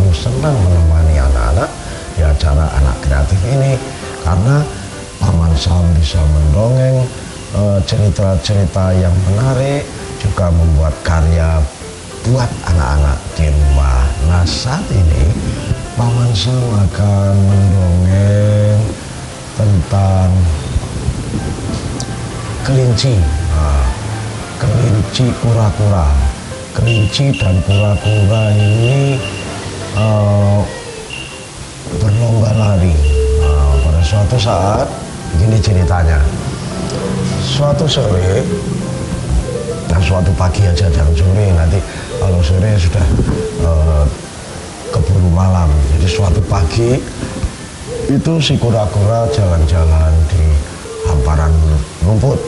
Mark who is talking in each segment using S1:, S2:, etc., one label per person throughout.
S1: selalu senang menemani anak-anak di acara anak kreatif ini, karena Paman Sam bisa mendongeng cerita-cerita yang menarik, juga membuat karya buat anak-anak di rumah. Nah, saat ini Paman Sam akan mendongeng tentang kelinci. Nah, kelinci kura-kura. Kelinci dan kura-kura ini berlomba lari. Nah, pada suatu saat, begini ceritanya. Suatu sore, nah suatu pagi aja, jangan sore, nanti kalau sore sudah keburu malam. Jadi suatu pagi itu si kura-kura jalan-jalan di hamparan rumput,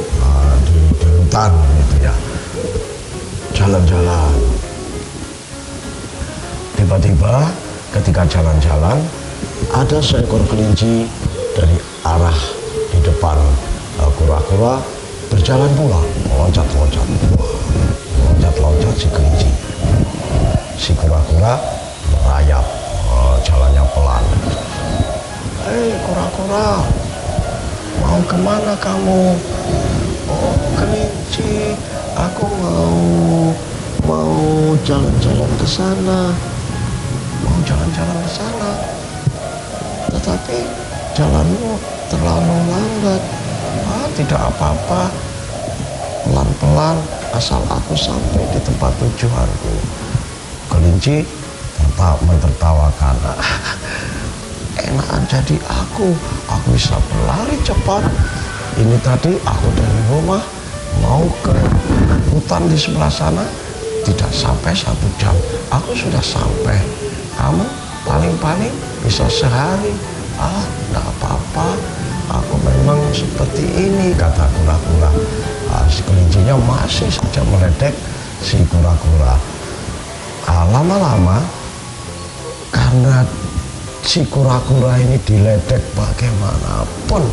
S1: di hutan gitu ya, jalan-jalan. Tiba-tiba ketika jalan-jalan ada seekor kelinci dari arah di depan kura-kura berjalan pula, loncat-loncat, loncat-loncat si kelinci. Si kura-kura merayap, jalannya pelan. Hei kura-kura, mau kemana kamu? Oh kelinci, aku mau jalan-jalan ke sana, mau jalan-jalan ke sana. Tetapi jalanmu terlalu lambat. Tidak apa-apa, pelan-pelan asal aku sampai di tempat tujuanku. Kelinci tetap mentertawakan. Enakan jadi aku bisa berlari cepat. Ini tadi aku dari rumah mau ke hutan di sebelah sana, tidak sampai 1 jam aku sudah sampai. Kamu paling-paling bisa sehari. Tidak apa-apa, aku memang seperti ini, kata kura-kura. Si kelincinya masih saja meledek si kura-kura. Lama-lama karena si kura-kura ini diledek bagaimanapun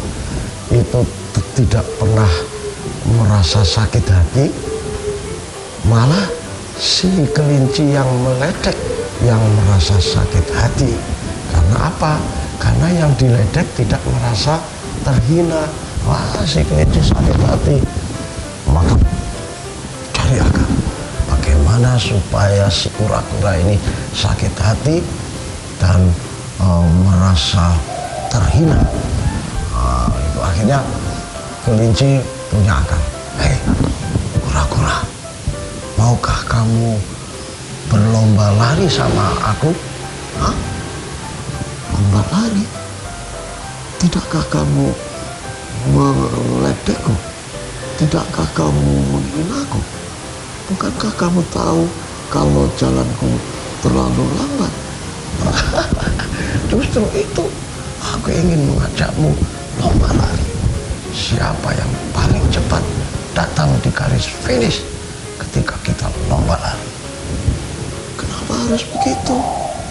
S1: itu tidak pernah merasa sakit hati, malah si kelinci yang meledek yang merasa sakit hati. Karena apa? Karena yang diledek tidak merasa terhina. Si kelinci sakit hati. Maka cari akal, bagaimana supaya si kura-kura ini sakit hati dan merasa terhina. Itu akhirnya kelinci punya akal. Hei kura-kura, maukah kamu berlomba lari sama aku? Lomba lari? Tidakkah kamu meledekku? Tidakkah kamu menghinaku? Bukankah kamu tahu kalau jalanku terlalu lambat? Justru itu aku ingin mengajakmu lomba lari. Siapa yang paling cepat datang di garis finish ketika kita lomba lari? Kenapa harus begitu?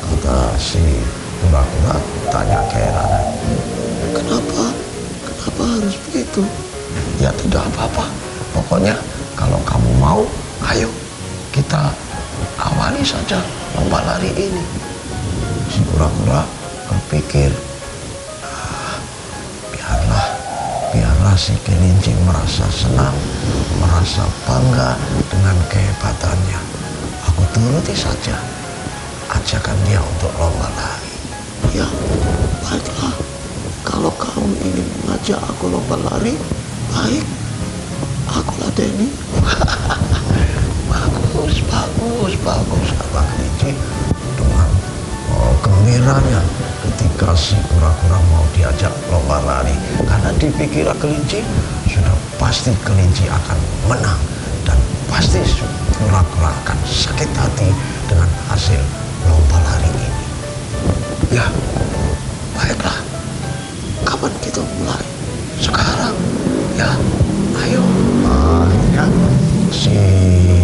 S1: Kata si kura-kura tanya keheranan. Kenapa harus begitu? Ya tidak apa-apa, pokoknya kalau kamu mau, ayo kita awali saja lomba lari ini. Si kura-kura berpikir, biarlah si kelinci merasa senang, merasa bangga dengan kehebatannya. Aku turuti saja ajakan dia untuk lomba lari. Ya, baiklah. Kalau kamu ingin mengajak aku lomba lari, baik, aku ladeni. Bagus, kata kelinci dengan gembiranya ketika si kura-kura mau diajak lomba lari. Karena dipikir kelinci, sudah pasti kelinci akan menang dan pasti kura-kura akan sakit hati dengan hasil lomba lari ini. Ya, baiklah. Kapan kita mulai? Sekarang. Ya, ayo. Akhirnya si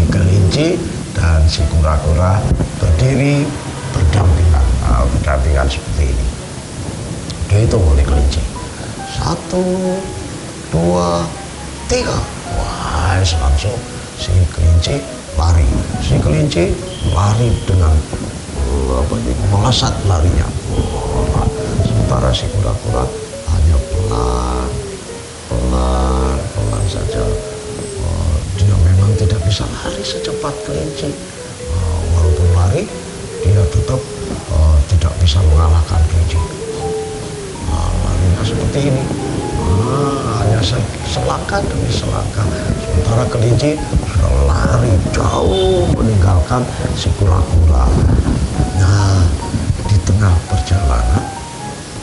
S1: kelinci dan si kura-kura berdiri berdampingan seperti ini. Dihitung oleh kelinci. 1, 2, 3. Wah, langsung si kelinci lari. Si kelinci lari dengan melesat larinya. Sementara si kura-kura hanya pelan saja. Dia memang tidak bisa lari secepat kelinci. Walaupun lari, dia tetap tidak bisa mengalahkan kelinci. Larinya seperti ini, hanya selangkah demi selangkah. Sementara kelinci sudah lari jauh meninggalkan si kura-kura. Nah, di tengah perjalanan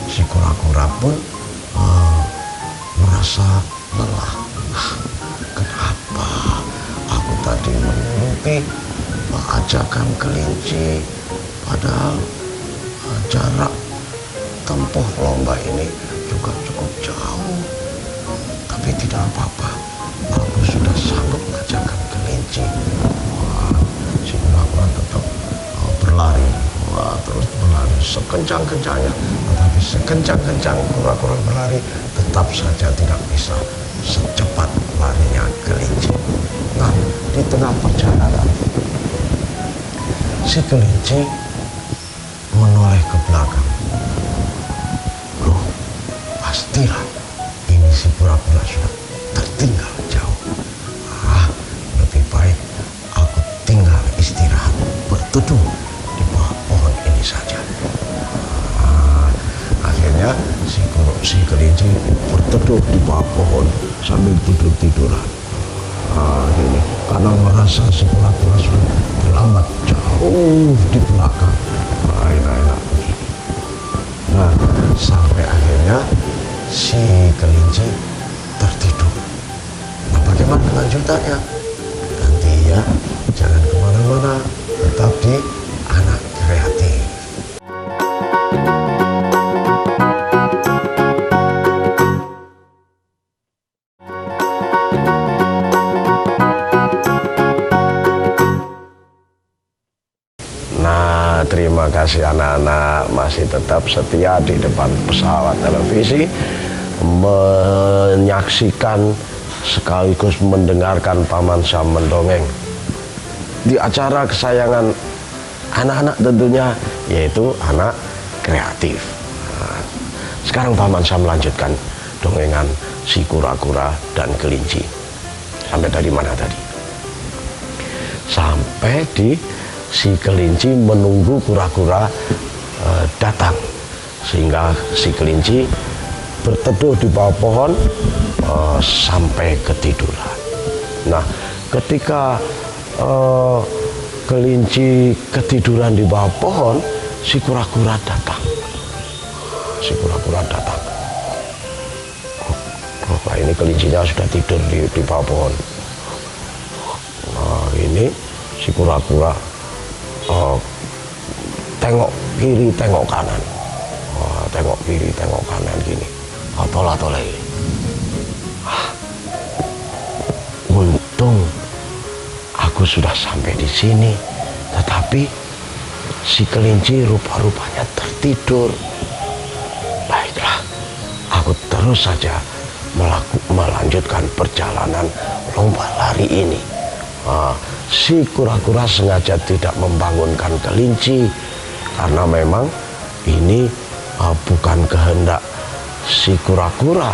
S1: si kura-kura pun merasa lelah. Kenapa aku tadi menuruti ajakan kelinci, padahal jarak tempuh lomba ini juga cukup jauh. Tapi tidak apa-apa, aku sudah sanggup mengajarkan kelinci. Si kura-kura tetap berlari, terus berlari sekencang-kencangnya. Tetapi sekencang-kencang kura-kura berlari, tetap saja tidak bisa secepat larinya kelinci. Nah, di tengah perjalanan, si kelinci menoleh ke belakang. Loh, pastilah ini si kura-kura sudah tertinggal jauh. Lebih baik aku tinggal istirahat berteduh di bawah pohon ini saja. Akhirnya si kelinci berteduh di bawah pohon sambil tidur-tiduran. Ini karena merasa si kura-kura sudah terlambat jauh di belakang. Nah, sampai akhirnya si kelinci tertidur. Nah, bagaimana kelanjutannya? Nanti ya, jangan kemana-mana, tetap di Anak Kreatif. Terima kasih anak-anak masih tetap setia di depan pesawat televisi, menyaksikan sekaligus mendengarkan Paman Sam mendongeng di acara kesayangan anak-anak tentunya, yaitu Anak Kreatif. Sekarang Paman Sam melanjutkan dongengan si kura-kura dan kelinci. Sampai dari mana tadi? Sampai di si kelinci menunggu kura-kura datang, sehingga si kelinci berteduh di bawah pohon sampai ketiduran. Nah, ketika kelinci ketiduran di bawah pohon, si kura-kura datang. Nah, ini kelincinya sudah tidur di bawah pohon. Nah, ini si kura-kura tengok kiri, tengok kanan. Tengok kiri, tengok kanan gini. Tolak-tolak ini. Untung aku sudah sampai di sini, tetapi si kelinci rupa-rupanya tertidur. Baiklah, aku terus saja melanjutkan perjalanan lomba lari ini. Si kura-kura sengaja tidak membangunkan kelinci karena memang ini bukan kehendak si kura-kura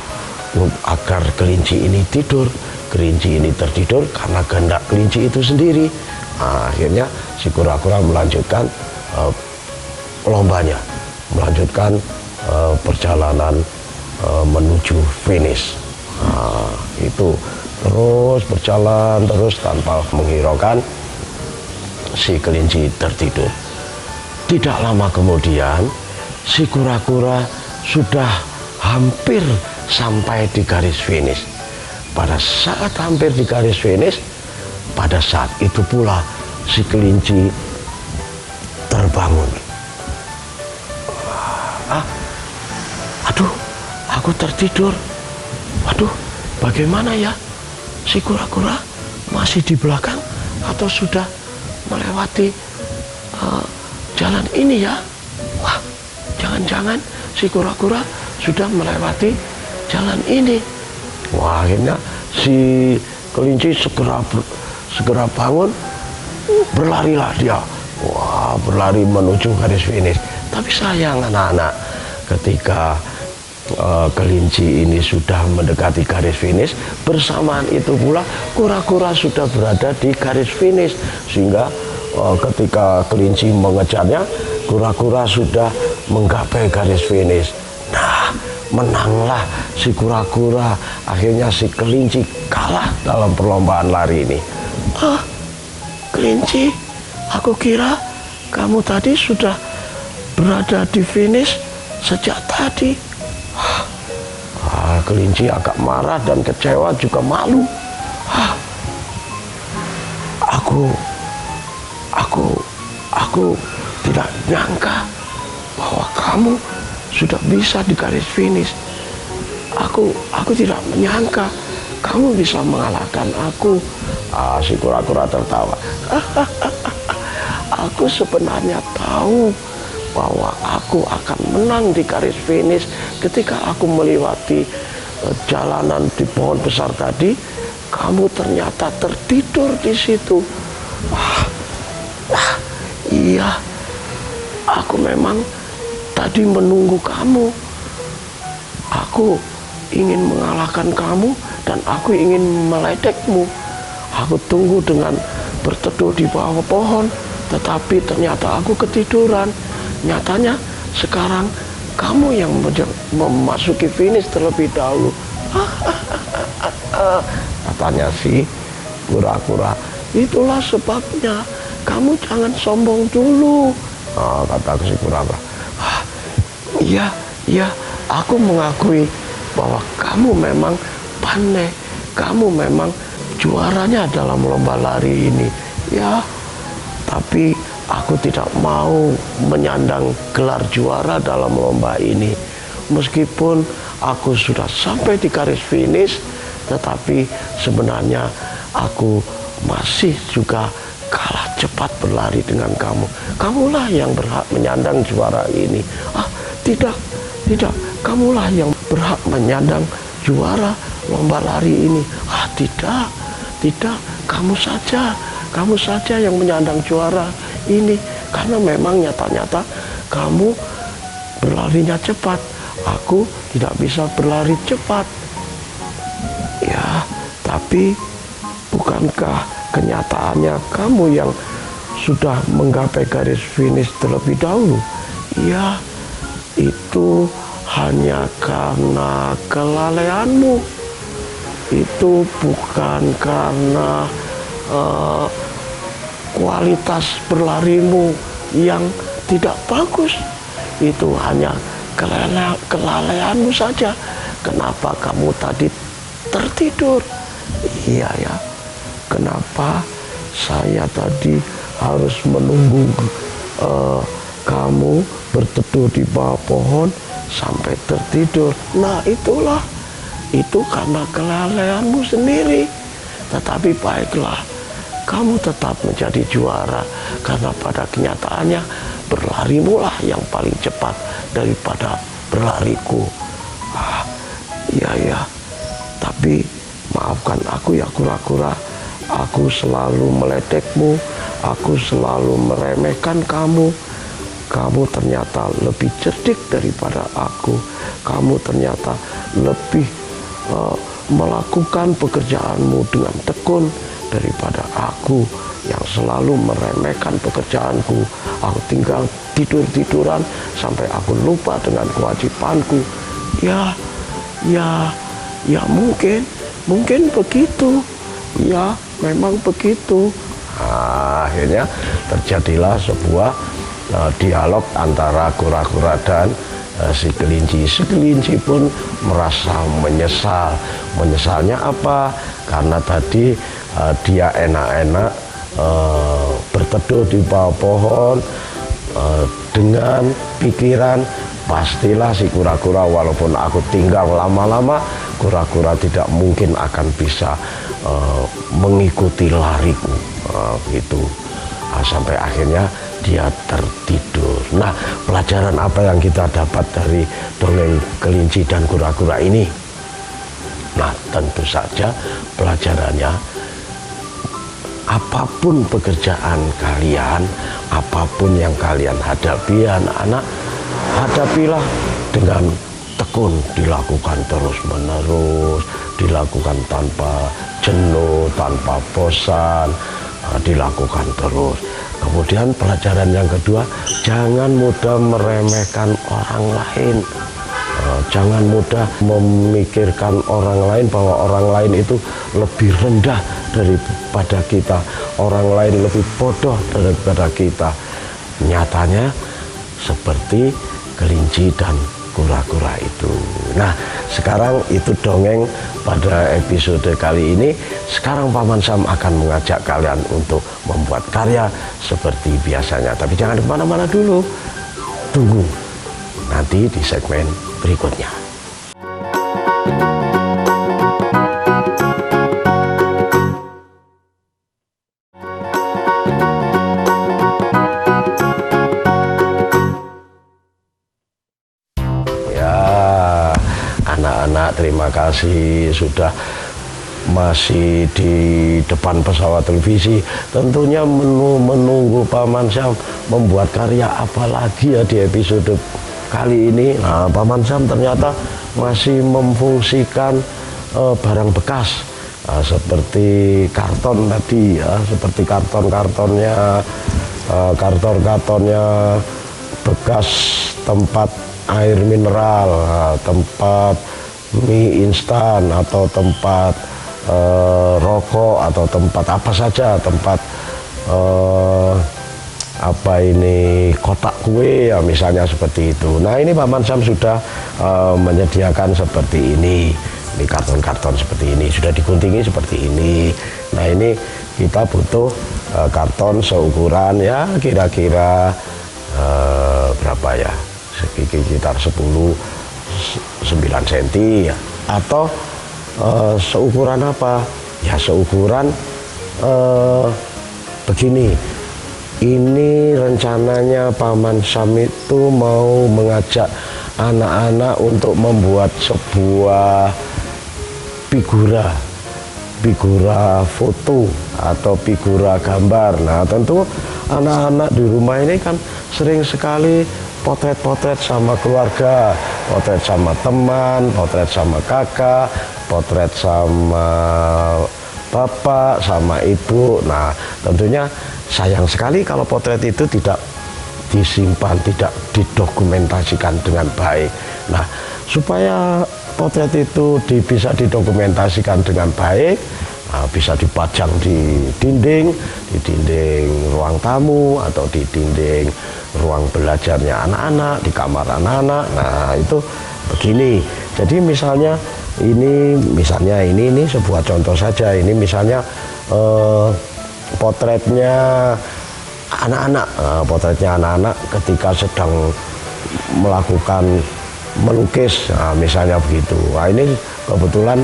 S1: agar kelinci ini tidur. Kelinci ini tertidur karena kehendak kelinci itu sendiri. Akhirnya si kura-kura melanjutkan lombanya, melanjutkan perjalanan menuju finish. Itu terus berjalan terus tanpa menghiraukan si kelinci tertidur. Tidak lama kemudian si kura-kura sudah hampir sampai di garis finish. Pada saat hampir di garis finish, pada saat itu pula si kelinci terbangun. Aduh, aku tertidur. Waduh, bagaimana ya? Si kura-kura masih di belakang atau sudah melewati jalan ini ya? Wah, jangan-jangan si kura-kura sudah melewati jalan ini. Wah, akhirnya si kelinci segera bangun, berlarilah dia Wah, berlari menuju garis finish. Tapi sayang anak-anak, ketika kelinci ini sudah mendekati garis finish, bersamaan itu pula kura-kura sudah berada di garis finish, sehingga ketika kelinci mengejarnya, kura-kura sudah menggapai garis finish. Nah, menanglah si kura-kura. Akhirnya si kelinci kalah dalam perlombaan lari ini. Kelinci, aku kira kamu tadi sudah berada di finish sejak tadi. Kelinci agak marah dan kecewa juga malu. Aku tidak nyangka bahwa kamu sudah bisa di garis finish. Aku tidak menyangka kamu bisa mengalahkan aku. Si kura-kura tertawa. Aku sebenarnya tahu bahwa aku akan menang di garis finish ketika aku melewati jalanan di pohon besar tadi. Kamu ternyata tertidur di situ. Iya, aku memang tadi menunggu kamu. Aku ingin mengalahkan kamu dan aku ingin meledekmu. Aku tunggu dengan berteduh di bawah pohon, tetapi ternyata aku ketiduran. Nyatanya sekarang kamu yang memasuki finish terlebih dahulu. Katanya si kura-kura. Itulah sebabnya kamu jangan sombong dulu. Kata si kura-kura. Iya, aku mengakui bahwa kamu memang pandai. Kamu memang juaranya dalam lomba lari ini. Ya, tapi aku tidak mau menyandang gelar juara dalam lomba ini. Meskipun aku sudah sampai di garis finish, tetapi sebenarnya aku masih juga kalah cepat berlari dengan kamu. Kamulah yang berhak menyandang juara ini. Tidak. Kamulah yang berhak menyandang juara lomba lari ini. Tidak. Kamu saja yang menyandang juara ini, karena memang nyata-nyata kamu berlarinya cepat. Aku tidak bisa berlari cepat. Ya, tapi bukankah kenyataannya kamu yang sudah menggapai garis finish terlebih dahulu? Ya, itu hanya karena kelalaianmu. Itu bukan karena kualitas berlarimu yang tidak bagus. Itu hanya kelalaianmu saja. Kenapa kamu tadi tertidur? Iya ya, kenapa saya tadi harus menunggu kamu berteduh di bawah pohon sampai tertidur? Nah, itu karena kelalaianmu sendiri. Tetapi baiklah, kamu tetap menjadi juara, karena pada kenyataannya berlarimu lah yang paling cepat daripada berlariku. Iya, tapi maafkan aku ya kura-kura. Aku selalu meledekmu, aku selalu meremehkan kamu. Kamu ternyata lebih cerdik daripada aku. Kamu ternyata lebih melakukan pekerjaanmu dengan tekun daripada aku yang selalu meremehkan pekerjaanku. Aku tinggal tidur-tiduran sampai aku lupa dengan kewajibanku. Ya mungkin begitu. Ya, memang begitu. Akhirnya terjadilah sebuah dialog antara kura-kura dan si kelinci. Si kelinci pun merasa menyesal. Menyesalnya apa? Karena tadi dia enak-enak berteduh di bawah pohon dengan pikiran, pastilah si kura-kura walaupun aku tinggal lama-lama, kura-kura tidak mungkin akan bisa mengikuti lariku. Gitu. Sampai akhirnya dia tertidur. Nah, pelajaran apa yang kita dapat dari dongeng kelinci dan kura-kura ini? Nah, tentu saja pelajarannya apapun pekerjaan kalian, apapun yang kalian hadapi, anak-anak, hadapilah dengan tekun, dilakukan terus-menerus, dilakukan tanpa jenuh, tanpa bosan, dilakukan terus. Kemudian pelajaran yang kedua, jangan mudah meremehkan orang lain. Jangan mudah memikirkan orang lain bahwa orang lain itu lebih rendah daripada kita, orang lain lebih bodoh daripada kita. Nyatanya seperti kelinci dan kura-kura itu. Nah, sekarang itu dongeng pada episode kali ini. Sekarang Paman Sam akan mengajak kalian untuk membuat karya seperti biasanya. Tapi jangan kemana-mana dulu. Tunggu nanti di segmen berikutnya. Anak-anak, terima kasih sudah masih di depan pesawat televisi. Tentunya menunggu Paman Sam membuat karya apa lagi ya di episode kali ini. Nah, Paman Sam ternyata masih memfungsikan barang bekas, seperti karton tadi ya, seperti karton-kartonnya bekas tempat air mineral, tempat mie instan, atau tempat rokok, atau tempat apa saja, tempat kotak kue ya, misalnya seperti itu. Nah, ini Paman Sam sudah menyediakan seperti ini karton-karton seperti ini, sudah diguntingi seperti ini. Nah, ini kita butuh karton seukuran ya kira-kira berapa ya, sekitar 9 cm ya, atau seukuran apa ya, seukuran begini. Ini rencananya Paman Sam itu mau mengajak anak-anak untuk membuat sebuah figura foto atau figura gambar. Nah, tentu anak-anak di rumah ini kan sering sekali potret-potret sama keluarga, potret sama teman, potret sama kakak, potret sama bapak, sama ibu. Nah, tentunya sayang sekali kalau potret itu tidak disimpan, tidak didokumentasikan dengan baik. Nah, supaya potret itu bisa didokumentasikan dengan baik, bisa dipajang di dinding ruang tamu, atau di dinding ruang belajarnya anak-anak, di kamar anak-anak. Nah, itu begini. Jadi misalnya ini sebuah contoh saja. Ini misalnya potretnya anak-anak, ketika sedang melakukan melukis, misalnya begitu. Nah, ini kebetulan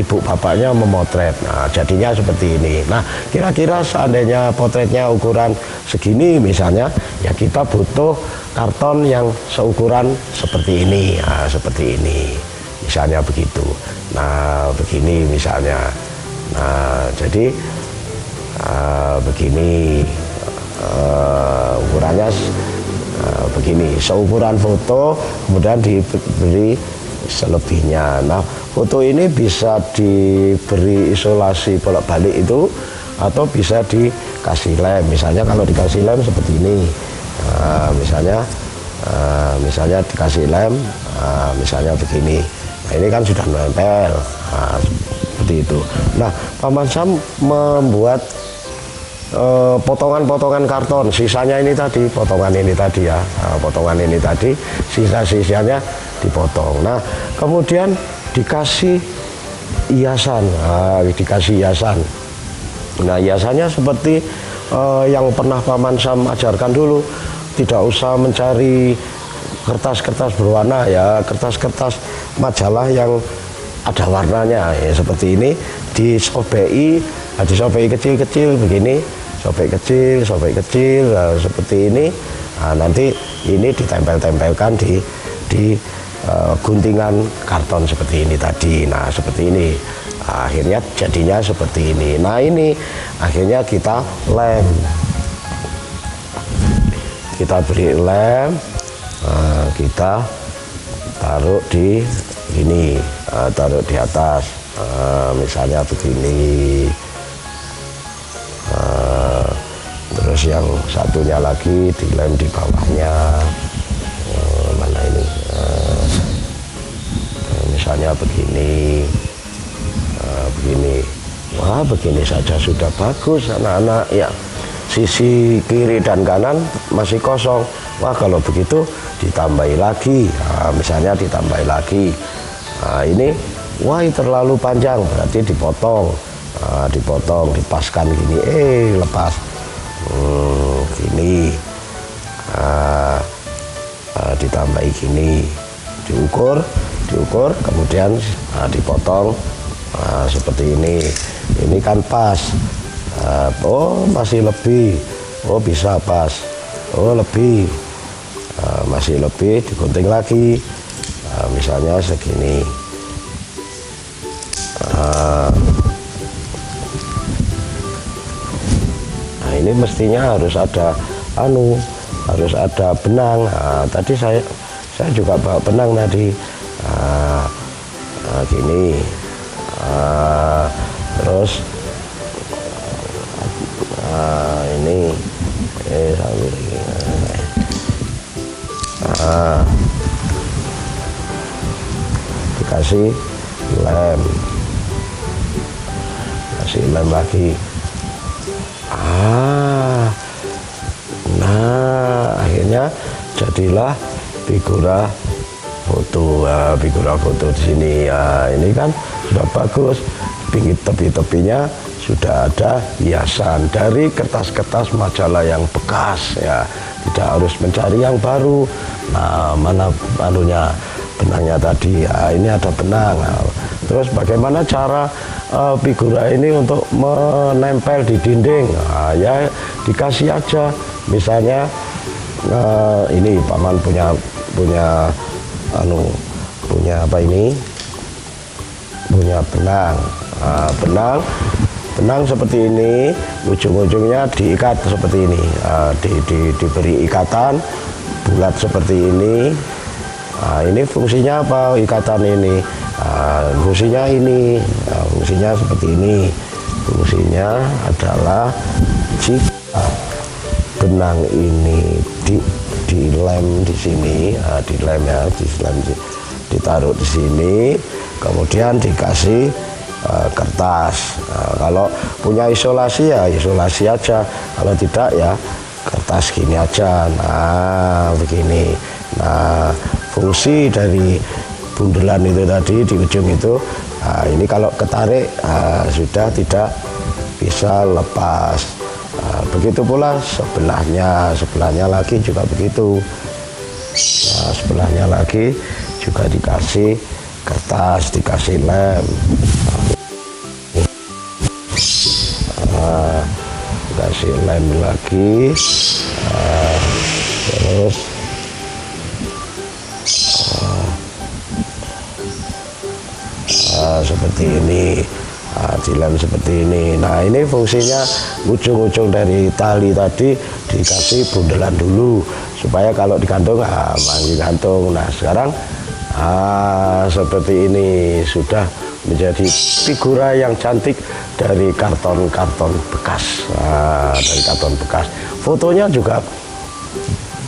S1: ibu bapaknya memotret. Nah, jadinya seperti ini. Nah, kira-kira seandainya potretnya ukuran segini misalnya, ya kita butuh karton yang seukuran seperti ini. Nah, seperti ini misalnya begitu. Nah, begini misalnya. Nah, jadi begini ukurannya, begini seukuran foto, kemudian diberi selebihnya. Nah, foto ini bisa diberi isolasi bolak-balik itu, atau bisa dikasih lem. Misalnya kalau dikasih lem seperti ini. Nah, misalnya dikasih lem, misalnya begini. Nah, ini kan sudah nempel. Nah, seperti itu. Nah, Paman Sam membuat potongan-potongan karton, sisanya ini tadi, potongan ini tadi ya, potongan ini tadi, sisa-sisanya dipotong. Nah, kemudian dikasih hiasan, Nah, hiasannya seperti yang pernah Paman Sam ajarkan dulu, tidak usah mencari kertas-kertas berwarna ya, kertas-kertas majalah yang ada warnanya ya, seperti ini, disobeki kecil-kecil begini, sobek kecil, nah, seperti ini. Nah, nanti ini ditempel-tempelkan di guntingan karton seperti ini tadi. Nah, seperti ini. Akhirnya jadinya seperti ini. Nah ini akhirnya kita lem, kita beri lem, kita taruh di ini, taruh di atas, misalnya begini. Terus yang satunya lagi dilem di bawahnya, mana ini, misalnya begini, begini. Wah, begini saja sudah bagus anak-anak ya. Sisi kiri dan kanan masih kosong. Wah, kalau begitu ditambahi lagi, misalnya ditambahi lagi. Nah, ini wah terlalu panjang, berarti dipotong, dipotong, dipaskan gini, lepas, gini, ditambahi gini, diukur, kemudian dipotong. Seperti ini kan pas. Oh masih lebih, oh bisa pas, oh lebih, masih lebih, digunting lagi, misalnya segini. Nah ini mestinya harus ada harus ada benang. Tadi saya juga bawa benang tadi. Gini. Terus ini sambil dikasih lem, kasih lem lagi. Nah akhirnya jadilah figura foto. Figura foto di sini ya, ini kan sudah bagus. Pinggir tepi-tepinya sudah ada hiasan dari kertas-kertas majalah yang bekas ya, tidak harus mencari yang baru. Nah mana anunya, benangnya tadi ya, ini ada benang. Nah, terus bagaimana cara figura ini untuk menempel di dinding? Nah, ya dikasih aja, misalnya ini paman punya apa ini, punya benang. Benang seperti ini, ujung-ujungnya diikat seperti ini, diberi ikatan bulat seperti ini. Ini fungsinya apa ikatan ini? Fungsinya ini, fungsinya seperti ini. Fungsinya adalah jika benang ini dilem di sini, dilem ya, ditaruh di sini, kemudian dikasih kertas. Kalau punya isolasi ya isolasi aja, kalau tidak ya kertas gini aja. Nah begini. Nah fungsi dari bundelan itu tadi di ujung itu, ini kalau ketarik sudah tidak bisa lepas. Begitu pula sebelahnya lagi juga begitu. Nah, sebelahnya lagi juga dikasih kertas, dikasih lem. Kasih lem lagi, terus seperti ini, dilem seperti ini. Nah ini fungsinya ujung-ujung dari tali tadi dikasih bundelan dulu supaya kalau digantung gantung. Nah sekarang seperti ini sudah menjadi figura yang cantik dari karton-karton bekas. Dari karton bekas, fotonya juga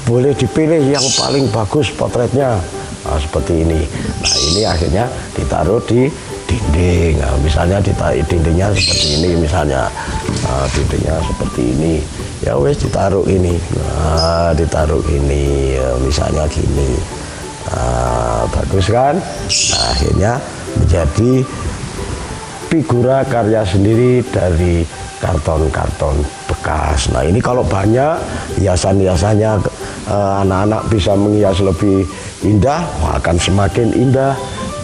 S1: boleh dipilih yang paling bagus potretnya. Seperti ini. Nah ini akhirnya ditaruh di dinding. Misalnya dindingnya seperti ini, misalnya dindingnya seperti ini, ya wes ditaruh ini. Ditaruh ini, misalnya gini. Bagus kan? Nah, akhirnya menjadi figura karya sendiri dari karton-karton bekas. Nah ini kalau banyak hiasan-hiasannya, anak-anak bisa menghias lebih indah, akan semakin indah.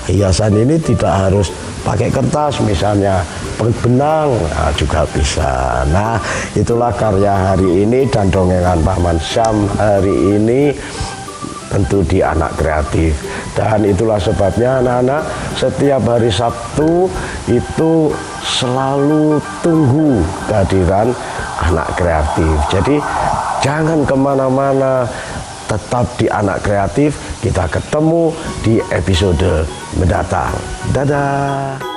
S1: Hiasan ini tidak harus pakai kertas, misalnya benang juga bisa. Nah itulah karya hari ini dan dongengan Paman Syam hari ini
S2: tentu di Anak Kreatif. Dan itulah sebabnya anak-anak setiap hari Sabtu itu selalu tunggu kehadiran Anak Kreatif. Jadi jangan kemana-mana, tetap di Anak Kreatif. Kita ketemu di episode mendatang. Dadah.